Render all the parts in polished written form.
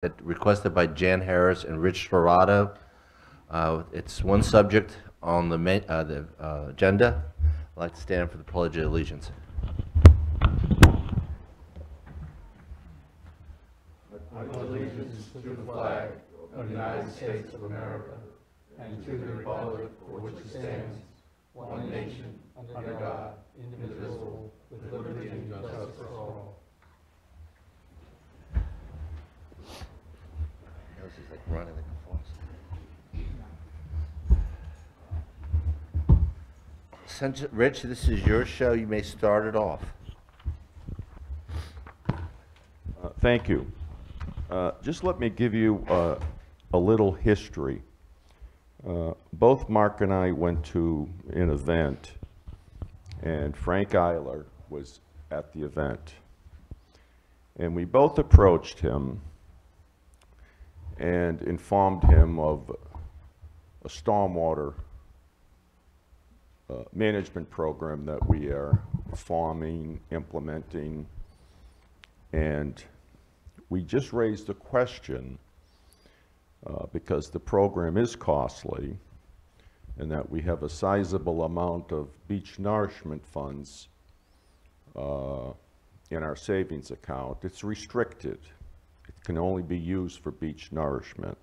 requested by Jan Harris and Rich Ferrado. It's one subject on the agenda. I'd like to stand for the Pledge of Allegiance. Allegiance to the flag of the United States of America and to the republic for which it stands, one nation, under God, indivisible, with liberty and justice for all. This is like running like a faucet. Since, Rich, this is your show. You may start it off. Thank you. Just let me give you a little history. Both Mark and I went to an event, and Frank Eiler was at the event. And we both approached him and informed him of a stormwater management program that we are forming, implementing, and we just raised the question because the program is costly and that we have a sizable amount of beach nourishment funds in our savings account. It's restricted. It can only be used for beach nourishment.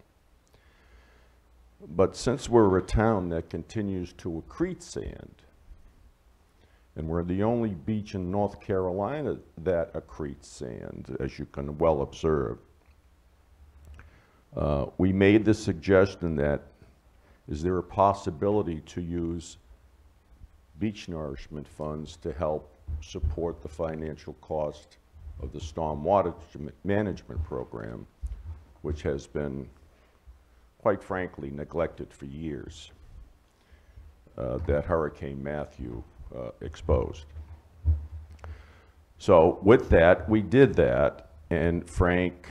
But since we're a town that continues to accrete sand, and we're the only beach in North Carolina that accretes sand, as you can well observe, we made the suggestion that, is there a possibility to use beach nourishment funds to help support the financial cost of the stormwater management program, which has been, quite frankly, neglected for years, that Hurricane Matthew exposed. So with that, we did that, and Frank,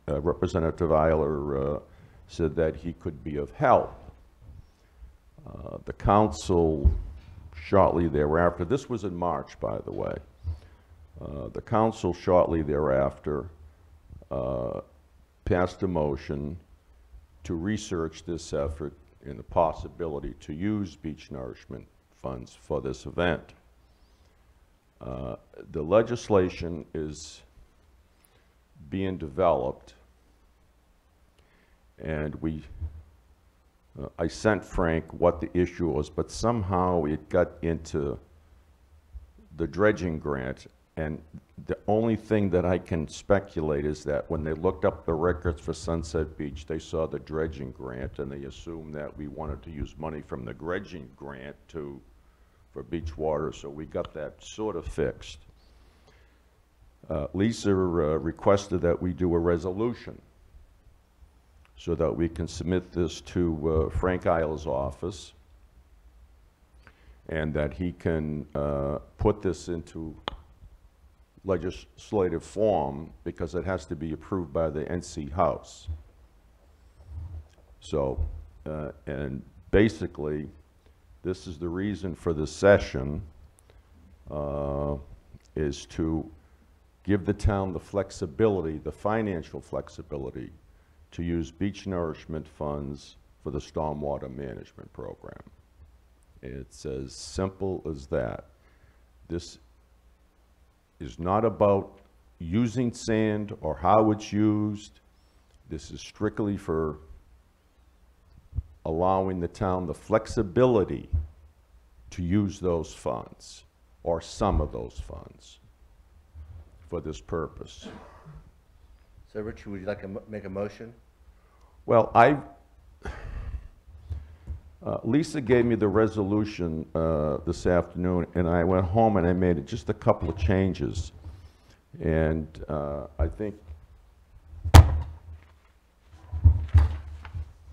Representative Eiler, said that he could be of help. The council, shortly thereafter, this was in March, by the way, the council shortly thereafter passed a motion to research this effort and the possibility to use beach nourishment funds for this event. The legislation is being developed, and I sent Frank what the issue was, but somehow it got into the dredging grant, and the only thing that I can speculate is that when they looked up the records for Sunset Beach, they saw the dredging grant, and they assumed that we wanted to use money from the dredging grant for beach water, so we got that sort of fixed. Lisa requested that we do a resolution so that we can submit this to Frank Eiler's office and that he can put this into legislative form because it has to be approved by the NC House. So, and basically, this is the reason for this session, is to give the town the flexibility, the financial flexibility, to use beach nourishment funds for the stormwater management program. It's as simple as that. This is not about using sand or how it's used. This is strictly for allowing the town the flexibility to use those funds, or some of those funds, for this purpose. So, Richard, would you like to make a motion? Well, Lisa gave me the resolution this afternoon, and I went home and I made just a couple of changes. And I think,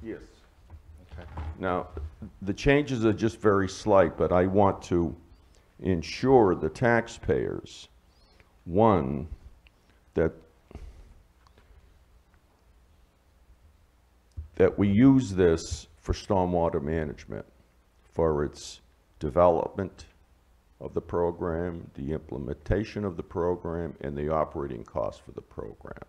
yes. Okay. Now, the changes are just very slight, but I want to ensure the taxpayers, one, that we use this for stormwater management, for its development of the program, the implementation of the program, and the operating costs for the program.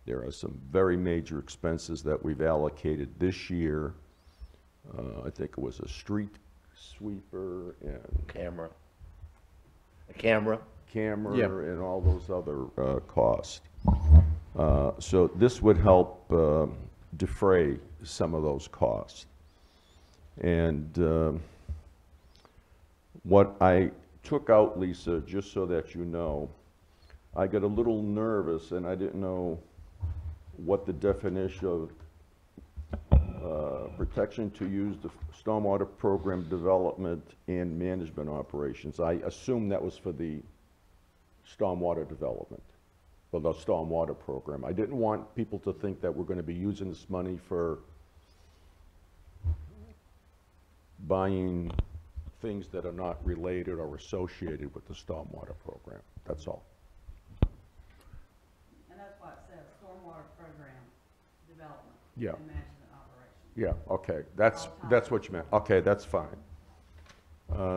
There are some very major expenses that we've allocated this year. I think it was a street sweeper and Camera. A camera? camera Yeah. and all those other costs. So this would help defray some of those costs. And what I took out, Lisa, just so that you know, I got a little nervous and I didn't know what the definition of protection to use the stormwater program development and management operations. I assumed that was for the stormwater development, for the stormwater program. I didn't want people to think that we're going to be using this money for buying things that are not related or associated with the stormwater program. That's all. And that's why it says stormwater program development. Yeah. And management operations. Yeah, okay, that's what you meant. Okay, that's fine.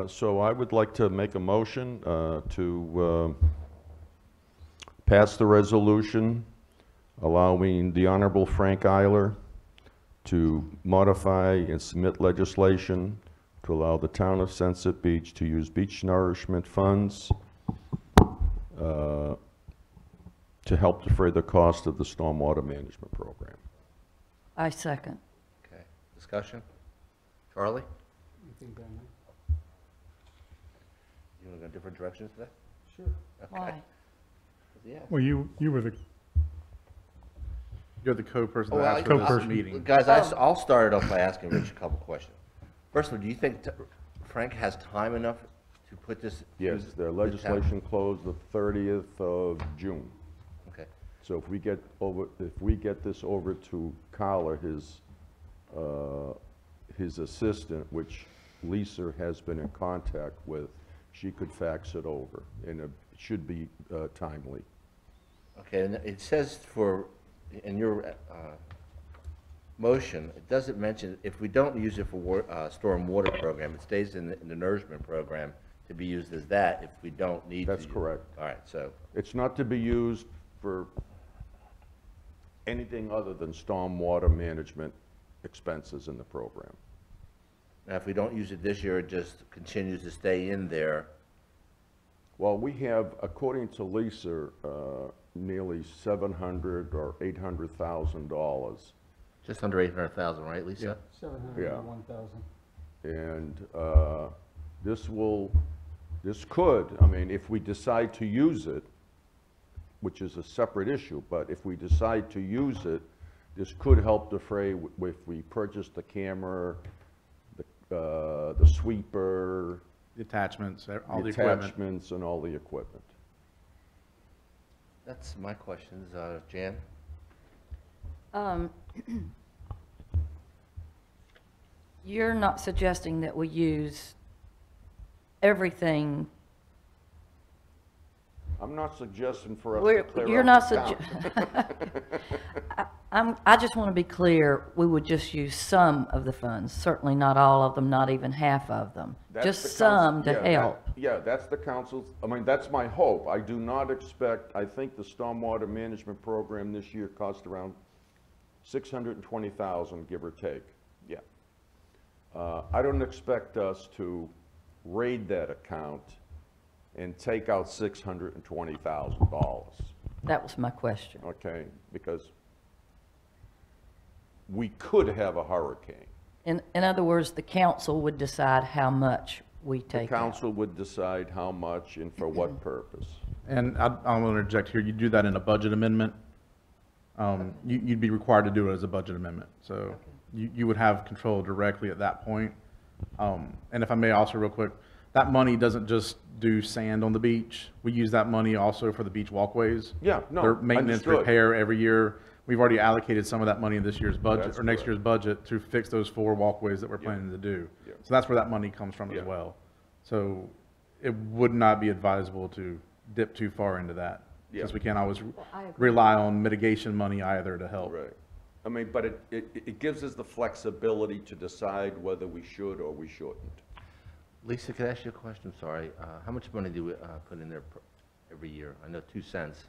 So I would like to make a motion to pass the resolution allowing the Honorable Frank Eiler to modify and submit legislation to allow the town of Sunset Beach to use beach nourishment funds to help defray the cost of the stormwater management program. I second. Okay. Discussion? Charlie? Anything down You want to go different directions today? there? Sure. Why? Yeah. Well, you were the, You're the co-person Oh, that well, asked for this Co-person. meeting. Guys, I'll start it off by asking Rich a couple questions. First of all, do you think Frank has time enough to put this? Yes, to their the town? legislation closed the 30th of June. Okay. So if we get this over to Carla, his assistant, which Lisa has been in contact with, she could fax it over, and it should be timely. Okay, and it says in your motion, it doesn't mention, if we don't use it for storm water program, it stays in the nourishment program to be used as that if we don't need to. That's correct. All right, so, It's not to be used for anything other than stormwater management expenses in the program. now if we don't use it this year, it just continues to stay in there. Well, we have, according to Lisa, nearly $700,000 or $800,000. Just under 800,000, right, Lisa? 701,000. And this could, I mean, if we decide to use it, which is a separate issue, but if we decide to use it, this could help defray if we purchase the camera, the sweeper, The attachments, all the the equipment. attachments, and all the equipment. That's my questions. Jan? You're not suggesting that we use everything. I'm not suggesting for us We're- to clear You're out not the town. I just want to be clear, we would just use some of the funds, certainly not all of them, not even half of them. That's Just the some to council- yeah, help. Yeah, that's the council's, I mean, that's my hope. I do not expect, I think the stormwater management program this year cost around $620,000, give or take, yeah. I don't expect us to raid that account and take out $620,000, That was my question. okay? Because we could have a hurricane. In other words, the council would decide how much we The take out. council would decide how much and for what purpose. And I want to interject here, you do that in a budget amendment. You'd be required to do it as a budget amendment. So you would have control directly at that point. And if I may also real quick, that money doesn't just do sand on the beach. We use that money also for the beach walkways. Yeah, no, Their maintenance, understood. repair every year. We've already allocated some of that money in this year's budget, That's or next correct. year's budget, to fix those 4 walkways that we're planning to do. Yeah. So that's where that money comes from Yeah. as well. So it would not be advisable to dip too far into that, Yeah. since we can't always I agree. rely on mitigation money either to help. Right. I mean, but it gives us the flexibility to decide whether we should or we shouldn't. Lisa, could I ask you a question? Sorry. How much money do we put in there every year? I know 2 cents.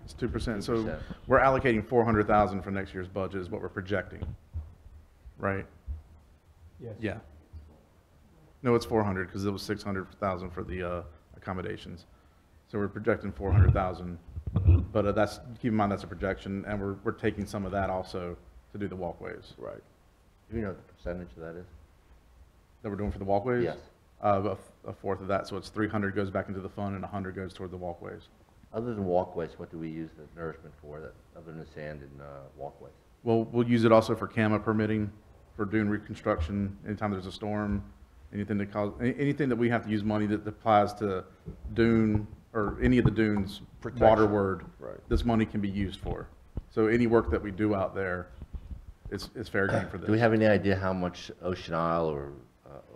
It's 2%. So 2%. we're allocating 400,000 for next year's budget is what we're projecting, right? Yes. Yeah. No, it's 400 because it was 600,000 for the accommodations. So we're projecting 400,000, but that's, keep in mind that's a projection, and we're taking some of that also to do the walkways. Right. Do you know what the percentage of that is? That we're doing for the walkways? Yes. A fourth of that, so it's 300 goes back into the fund and 100 goes toward the walkways. Other than walkways, what do we use the nourishment for, other than sand and walkways? Well, we'll use it also for CAMA permitting, for dune reconstruction, anytime there's a storm, anything that anything that we have to use money that applies to dune, or any of the dunes, Protection. waterward, Right. this money can be used for. So any work that we do out there, it's fair game for this. Do we have any idea how much Ocean Isle or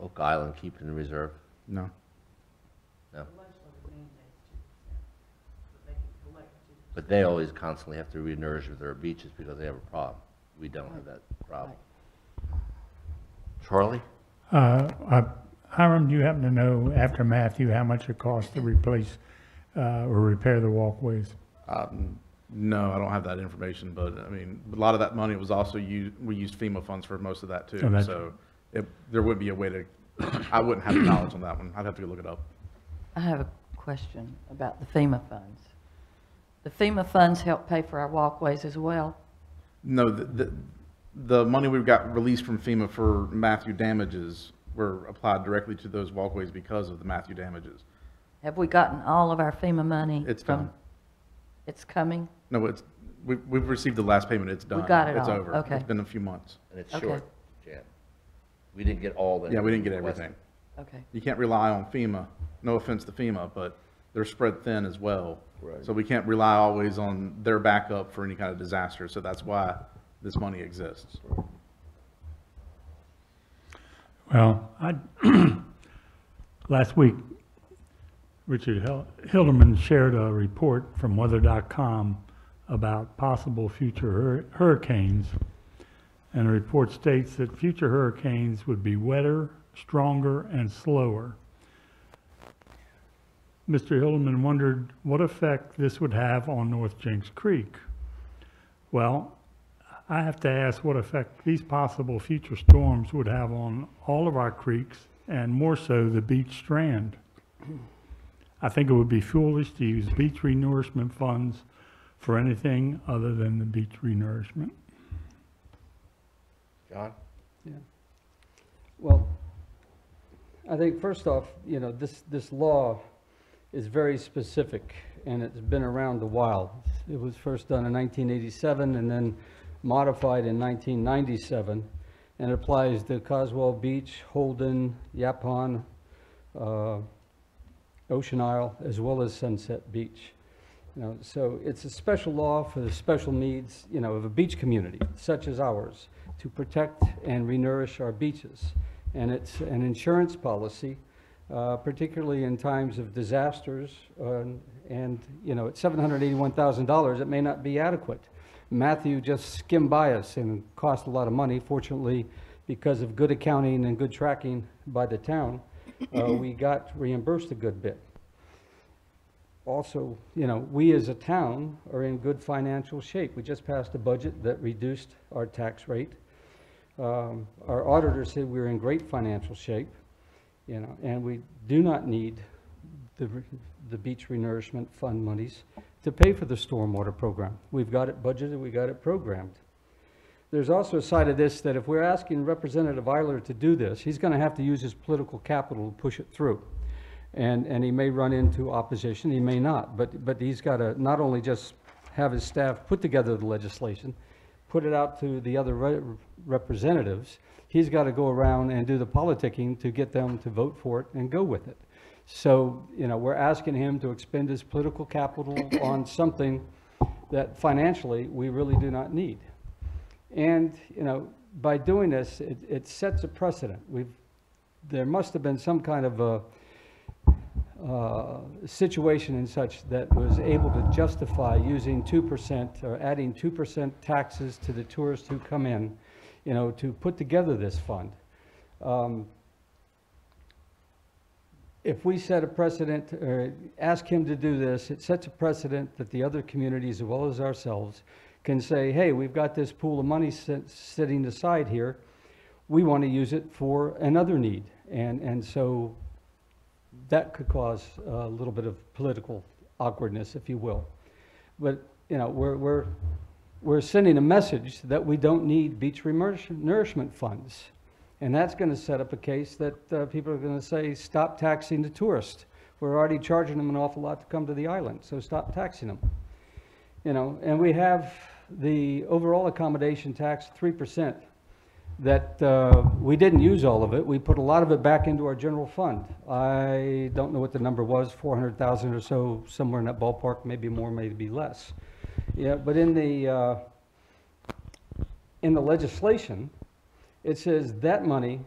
Oak Island keep in reserve? No. No. The legislature mandates 2%, but they can collect 2%. But they always constantly have to re-nourish their beaches because they have a problem. We don't have that problem. Charlie? Hiram, do you happen to know, after Matthew, how much it costs to replace or repair the walkways? No, I don't have that information, but I mean, a lot of that money was also we used FEMA funds for most of that Oh, too. that's- So there would be a way to, I wouldn't have the knowledge on that one. I'd have to go look it up. I have a question about the FEMA funds. The FEMA funds help pay for our walkways as well? No, the money we've got released from FEMA for Matthew damages were applied directly to those walkways because of the Matthew damages. Have we gotten all of our FEMA money? It's from- done. It's coming? No, we've received the last payment. It's done. got it It's all. over. Okay. It's been a few months. And it's Okay. short, Jan. We didn't get all the. Yeah, we didn't get requested. everything. Okay. You can't rely on FEMA. No offense to FEMA, but they're spread thin as well. Right. So we can't rely always on their backup for any kind of disaster. So that's why this money exists. Well, last week, Richard Hilderman shared a report from weather.com about possible future hurricanes. And the report states that future hurricanes would be wetter, stronger, and slower. Mr. Hilderman wondered what effect this would have on North Jinks Creek. Well, I have to ask what effect these possible future storms would have on all of our creeks, and more so the beach strand. I think it would be foolish to use beach renourishment funds for anything other than the beach renourishment. John? Yeah. Well, I think first off, this law is very specific, and it's been around a while. It was first done in 1987 and then modified in 1997, and it applies to Coswell Beach, Holden, Yapon, Ocean Isle, as well as Sunset Beach. So it's a special law for the special needs, of a beach community such as ours, to protect and renourish our beaches. And it's an insurance policy, particularly in times of disasters, and at $781,000, it may not be adequate. Matthew just skimmed by us and cost a lot of money. Fortunately, because of good accounting and good tracking by the town, we got reimbursed a good bit. Also, we as a town are in good financial shape. We just passed a budget that reduced our tax rate. Our auditor said we were in great financial shape, and we do not need the beach renourishment fund monies to pay for the stormwater program. We've got it budgeted, we got it programmed. There's also a side of this that if we're asking Representative Eiler to do this, he's going to have to use his political capital to push it through. And he may run into opposition, he may not, but he's got to not only just have his staff put together the legislation, put it out to the other representatives, he's got to go around and do the politicking to get them to vote for it and go with it. So, we're asking him to expend his political capital on something that financially we really do not need. And, by doing this, it sets a precedent. There must have been some kind of a situation and such that was able to justify using 2% or adding 2% taxes to the tourists who come in, to put together this fund. if we set a precedent, or ask him to do this, it sets a precedent that the other communities, as well as ourselves, can say, hey, we've got this pool of money sitting aside here. We want to use it for another need. And so that could cause a little bit of political awkwardness, if you will. But, you know, we're sending a message that we don't need beach nourishment funds. And that's going to set up a case that people are going to say, stop taxing the tourists. We're already charging them an awful lot to come to the island, so stop taxing them. You know, and we have the overall accommodation tax, 3%, that we didn't use all of it. We put a lot of it back into our general fund. I don't know what the number was, 400,000 or so, somewhere in that ballpark, maybe more, maybe less. Yeah, but in the legislation, it says that money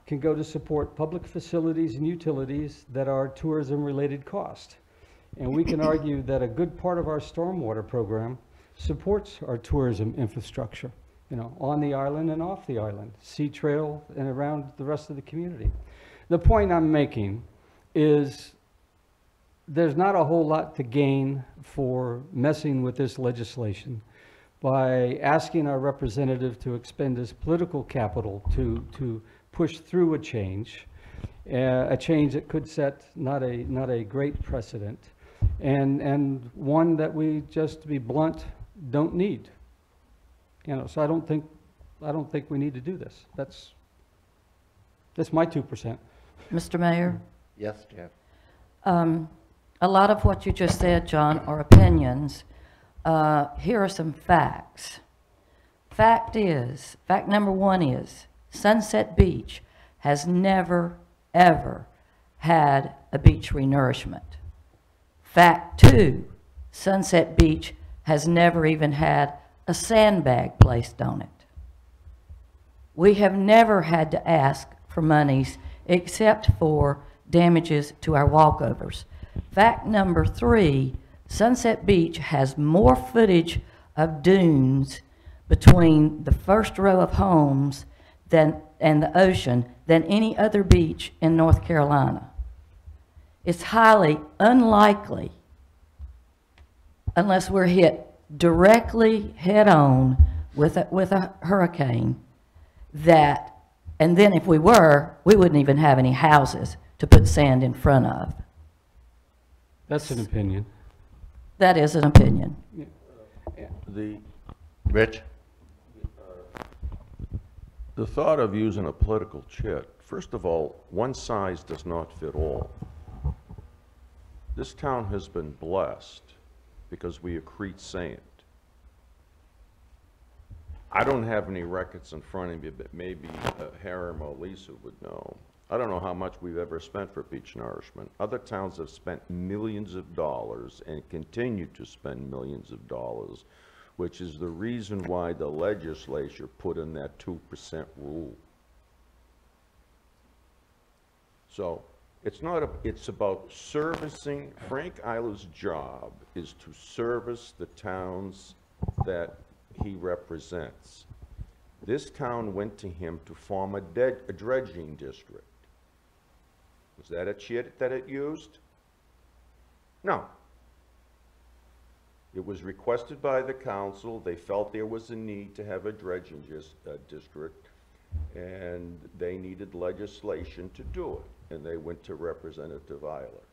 can go to support public facilities and utilities that are tourism-related cost. And we can argue that a good part of our stormwater program supports our tourism infrastructure, you know, on the island and off the island, Sea Trail and around the rest of the community. The point I'm making is there's not a whole lot to gain for messing with this legislation by asking our representative to expend his political capital to push through a change that could set not a great precedent, and one that we, just to be blunt, don't need. You know, so I don't think we need to do this. That's my 2%. Mr. Mayor? Yes, Jan? A lot of what you just said, John, are opinions. Here are some facts. Fact number one is, Sunset Beach has never, ever had a beach renourishment. Fact two, Sunset Beach has never even had a sandbag placed on it. We have never had to ask for monies except for damages to our walkovers. Fact number three, Sunset Beach has more footage of dunes between the first row of homes and the ocean than any other beach in North Carolina. It's highly unlikely, unless we're hit directly head-on with a hurricane, and then if we were, we wouldn't even have any houses to put sand in front of. That's an opinion. That is an opinion. Rich? The thought of using a political chit, first of all, one size does not fit all. This town has been blessed because we accrete sand. I don't have any records in front of me, but maybe Harem or Lisa would know. I don't know how much we've ever spent for beach nourishment. Other towns have spent millions of dollars and continue to spend millions of dollars, which is the reason why the legislature put in that 2% rule. So it's about servicing. Frank Eiler's job is to service the towns that he represents. This town went to him to form a dredging district. Was that a chit that it used? No. It was requested by the council. They felt there was a need to have a dredging district, and they needed legislation to do it, and they went to Representative Eiler.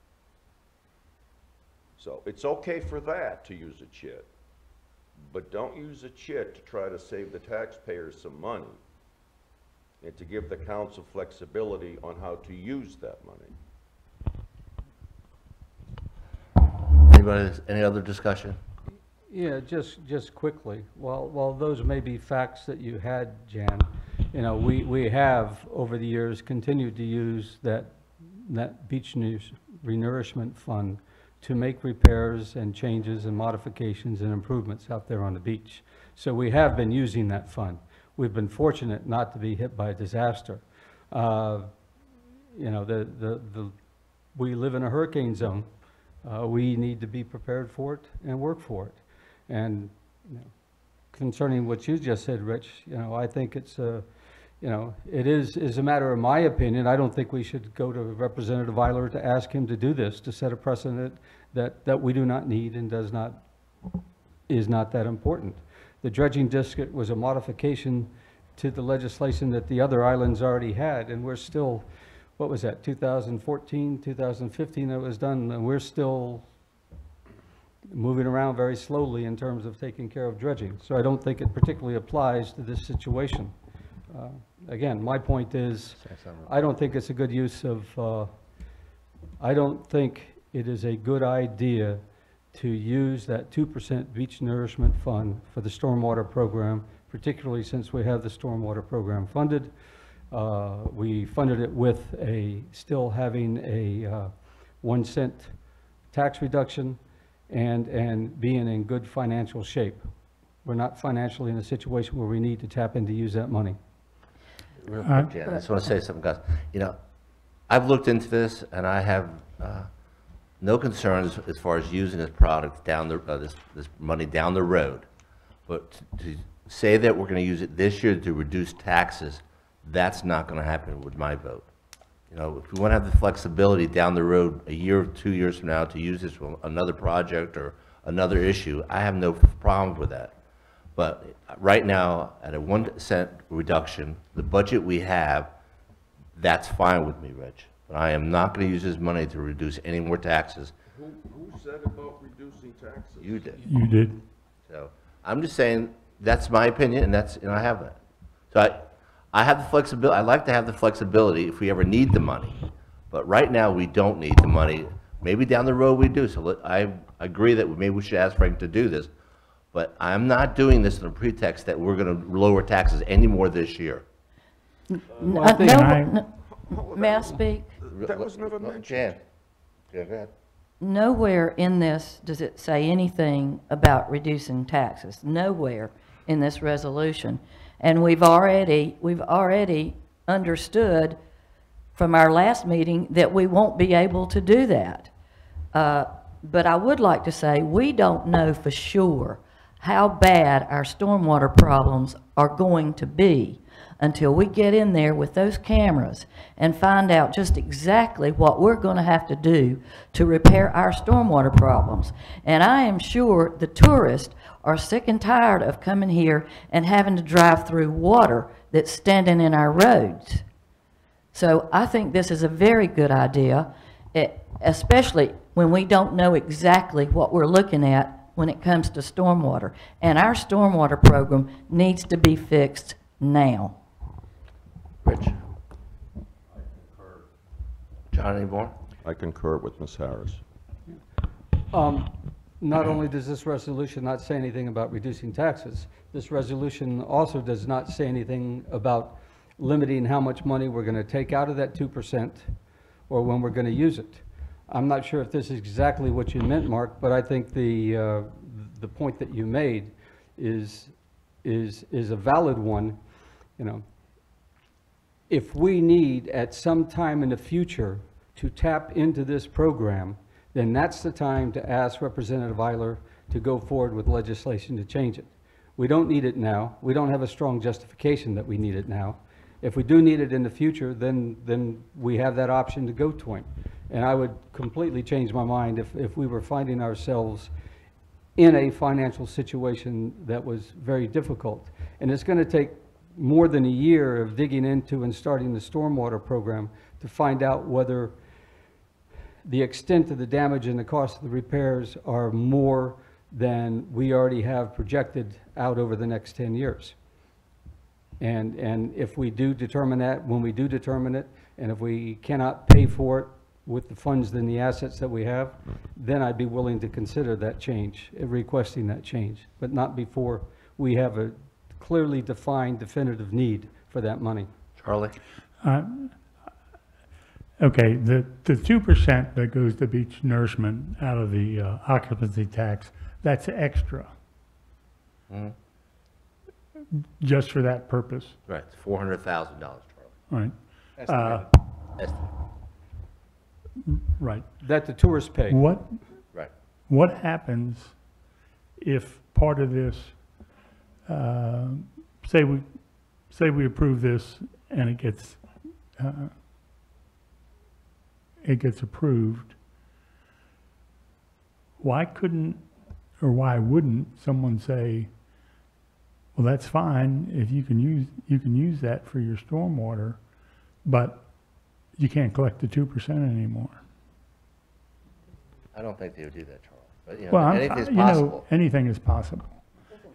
So it's okay for that to use a chit, but don't use a chit to try to save the taxpayers some money and to give the council flexibility on how to use that money. Anybody, any other discussion? Yeah, just quickly, while those may be facts that you had, Jan, you know, we have, over the years, continued to use that beach renourishment fund to make repairs and changes and modifications and improvements out there on the beach. So we have been using that fund. We've been fortunate not to be hit by a disaster. You know, we live in a hurricane zone. We need to be prepared for it and work for it. And you know, concerning what you just said, Rich, you know, I think it's you know, it is a matter of my opinion. I don't think we should go to Representative Eiler to ask him to do this, to set a precedent that we do not need and is not that important. The dredging district was a modification to the legislation that the other islands already had, and we're still, what was that, 2014, 2015 that was done, and we're still moving around very slowly in terms of taking care of dredging. So I don't think it particularly applies to this situation. Again, my point is, I don't think it's a good use of, I don't think it is a good idea to use that 2% beach nourishment fund for the stormwater program, particularly since we have the stormwater program funded. We funded it with still having a 1 cent tax reduction and being in good financial shape. We're not financially in a situation where we need to tap in to use that money. Real quick, Jan, I just want to say something, guys. You know, I've looked into this, and I have no concerns as far as using this product down the, this money down the road. But to say that we're going to use it this year to reduce taxes, that's not going to happen with my vote. You know, if we want to have the flexibility down the road, a year or 2 years from now, to use this for another project or another issue, I have no problem with that. But right now, at a 1 cent reduction, the budget we have, that's fine with me, Rich. But I am not going to use this money to reduce any more taxes. Who said about reducing taxes? You did. You did. So I'm just saying, that's my opinion, and that's, and I have that. So I have the flexibility, I like to have the flexibility if we ever need the money. But right now, we don't need the money. Maybe down the road we do. So I agree that maybe we should ask Frank to do this. But I'm not doing this on a pretext that we're going to lower taxes any more this year. May I speak? That was never mentioned. Jan, go ahead. Nowhere in this does it say anything about reducing taxes. Nowhere in this resolution. And we've already understood from our last meeting that we won't be able to do that. But I would like to say we don't know for sure how bad our stormwater problems are going to be until we get in there with those cameras and find out just exactly what we're going to have to do to repair our stormwater problems. And I am sure the tourists are sick and tired of coming here and having to drive through water that's standing in our roads. So I think this is a very good idea, especially when we don't know exactly what we're looking at when it comes to stormwater. And our stormwater program needs to be fixed now. Rich? John, any more? I concur with Ms. Harris. Not only does this resolution not say anything about reducing taxes, this resolution also does not say anything about limiting how much money we're going to take out of that 2% or when we're going to use it. I'm not sure if this is exactly what you meant, Mark, but I think the point that you made is a valid one. You know, if we need at some time in the future to tap into this program, then that's the time to ask Representative Eiler to go forward with legislation to change it. We don't need it now. We don't have a strong justification that we need it now. If we do need it in the future, then we have that option to go to him. And I would completely change my mind if we were finding ourselves in a financial situation that was very difficult. And it's going to take more than a year of digging into and starting the stormwater program to find out whether the extent of the damage and the cost of the repairs are more than we already have projected out over the next 10 years. And if we do determine that, when we do determine it, and if we cannot pay for it with the funds and the assets that we have, then I'd be willing to consider that change, requesting that change, but not before we have a clearly defined, definitive need for that money. Charlie? Okay, the 2% that goes to beach nourishment out of the occupancy tax, that's extra, Mm-hmm. just for that purpose, Right, $400,000, Charlie. right? Estimated. Right. That the tourists pay. Right. What happens if part of this, say say we approve this and it gets approved, why couldn't, or why wouldn't someone say, well, that's fine, if you can use that for your stormwater, but you can't collect the 2% anymore? I don't think they would do that, Charlie, but, you Well, know, I'm- anything's you know, possible. anything is possible.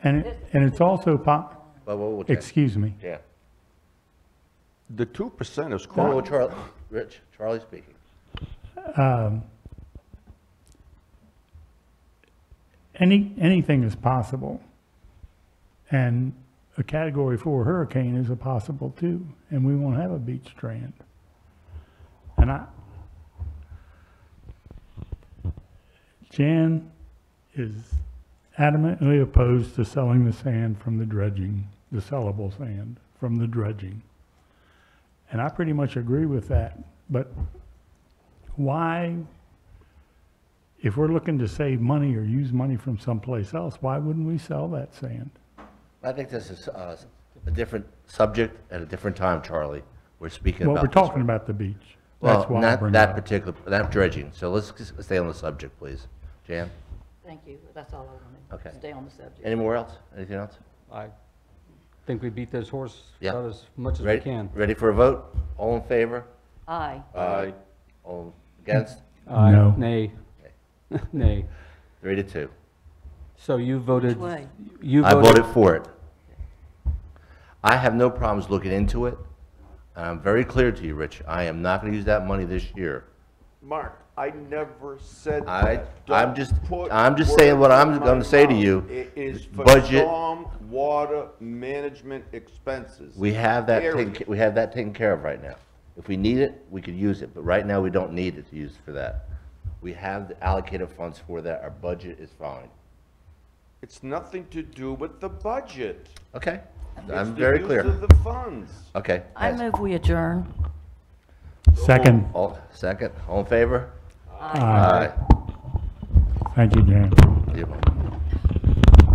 And it's also But we'll check. excuse me. Yeah. The 2% is No, no, correct. Charlie, Rich, Charlie speaking. Anything is possible. And a Category 4 hurricane is a possible too, and we won't have a beach strand. And Jan is adamantly opposed to selling the sand from the dredging, the sellable sand from the dredging. And I pretty much agree with that, but why, if we're looking to save money or use money from someplace else, why wouldn't we sell that sand? I think this is a different subject at a different time, Charlie. We're speaking Well, about. we're this talking one. about the beach. Well, That's why I not bring it that up. particular, not dredging, so let's just stay on the subject, please. Jan, Thank you, that's all I Okay. wanted. Stay on the subject. anywhere else? Anything else? I think we beat this horse Yeah. about as much as we Ready, can. ready for a vote? All in favor? Aye. Aye. All against? Aye. No. Nay. Nay. 3-2. So you voted, Which way? you I voted, voted for it. I have no problems looking into it, and I'm very clear to you, Rich, I am not gonna use that money this year. Mark, I never said I- that. I'm Don't just- put I'm just saying what words I'm in my gonna say to mouth. you. It is for Budget- storm water management expenses. We have that Period. we have that taken care of right now. If we need it, we could use it, but right now, we don't need it to use for that. We have the allocated funds for that, our budget is fine. It's nothing to do with the budget. Okay, It's I'm the very use clear. of the funds. Okay. I yes. move we adjourn. Second. Second, all in favor? Aye. Aye. Thank you, Jan. You're welcome.